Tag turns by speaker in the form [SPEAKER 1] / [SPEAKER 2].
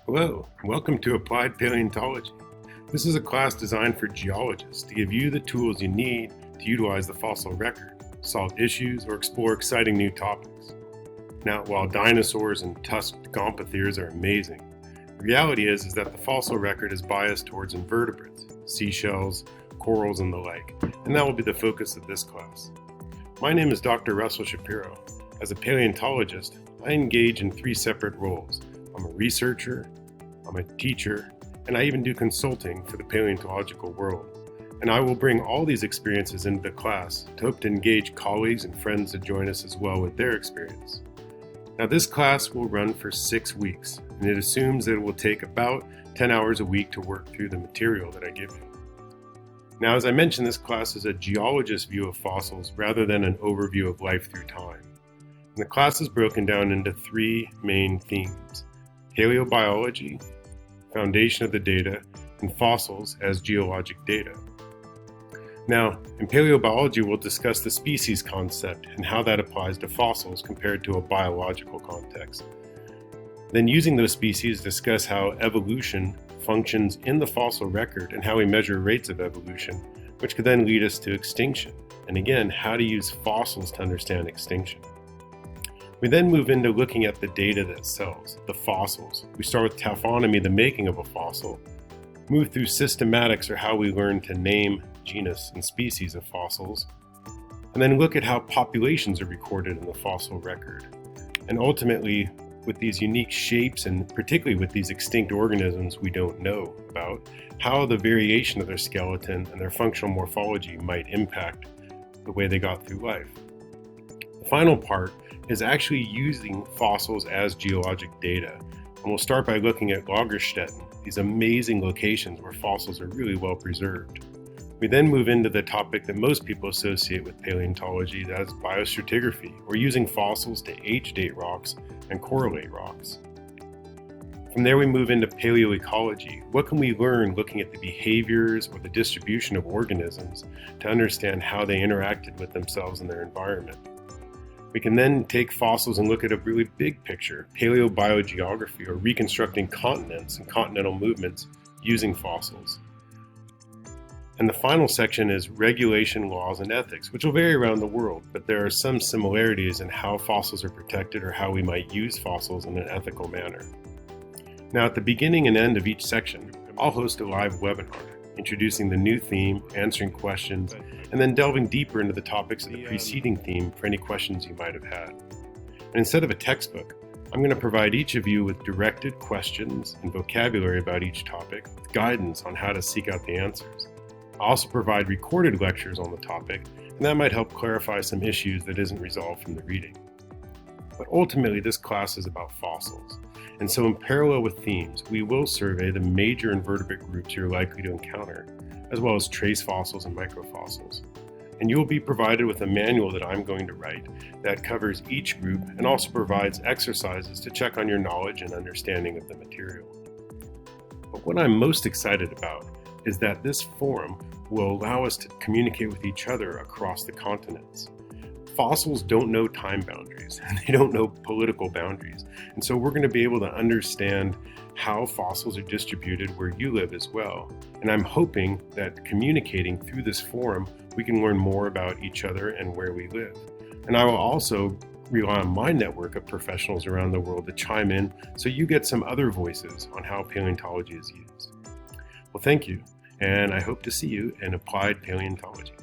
[SPEAKER 1] Hello, and welcome to Applied Paleontology. This is a class designed for geologists to give you the tools you need to utilize the fossil record, solve issues, or explore exciting new topics. Now, while dinosaurs and tusked gomphotheres are amazing, the reality is that the fossil record is biased towards invertebrates, seashells, corals, and the like, and that will be the focus of this class. My name is Dr. Russell Shapiro. As a paleontologist, I engage in three separate roles. I'm a researcher, I'm a teacher, and I even do consulting for the paleontological world. And I will bring all these experiences into the class to hope to engage colleagues and friends to join us as well with their experience. Now, this class will run for 6 weeks, and it assumes that it will take about 10 hours a week to work through the material that I give you. Now, as I mentioned, this class is a geologist view of fossils rather than an overview of life through time. And the class is broken down into 3 main themes: paleobiology, foundation of the data, and fossils as geologic data. Now, in paleobiology, we'll discuss the species concept and how that applies to fossils compared to a biological context. Then, using those species, discuss how evolution functions in the fossil record and how we measure rates of evolution, which could then lead us to extinction. And again, how to use fossils to understand extinction. We then move into looking at the data themselves, the fossils. We start with taphonomy, the making of a fossil, move through systematics, or how we learn to name genus and species of fossils, and then look at how populations are recorded in the fossil record. And ultimately, with these unique shapes, and particularly with these extinct organisms we don't know about, how the variation of their skeleton and their functional morphology might impact the way they got through life. The final part is actually using fossils as geologic data. And we'll start by looking at Lagerstätten, these amazing locations where fossils are really well preserved. We then move into the topic that most people associate with paleontology, that is biostratigraphy, or using fossils to age-date rocks and correlate rocks. From there we move into paleoecology. What can we learn looking at the behaviors or the distribution of organisms to understand how they interacted with themselves and their environment? We can then take fossils and look at a really big picture, paleobiogeography, or reconstructing continents and continental movements using fossils. And the final section is regulation, laws, and ethics, which will vary around the world, but there are some similarities in how fossils are protected or how we might use fossils in an ethical manner. Now, at the beginning and end of each section, I'll host a live webinar, introducing the new theme, answering questions, and then delving deeper into the topics of the preceding theme for any questions you might have had. And instead of a textbook, I'm going to provide each of you with directed questions and vocabulary about each topic, with guidance on how to seek out the answers. I'll also provide recorded lectures on the topic, and that might help clarify some issues that isn't resolved from the reading. But ultimately, this class is about fossils. And so in parallel with themes, we will survey the major invertebrate groups you're likely to encounter, as well as trace fossils and microfossils. And you will be provided with a manual that I'm going to write that covers each group and also provides exercises to check on your knowledge and understanding of the material. But what I'm most excited about is that this forum will allow us to communicate with each other across the continents. Fossils don't know time boundaries, and they don't know political boundaries. And so we're going to be able to understand how fossils are distributed where you live as well. And I'm hoping that communicating through this forum, we can learn more about each other and where we live. And I will also rely on my network of professionals around the world to chime in so you get some other voices on how paleontology is used. Well, thank you, and I hope to see you in Applied Paleontology.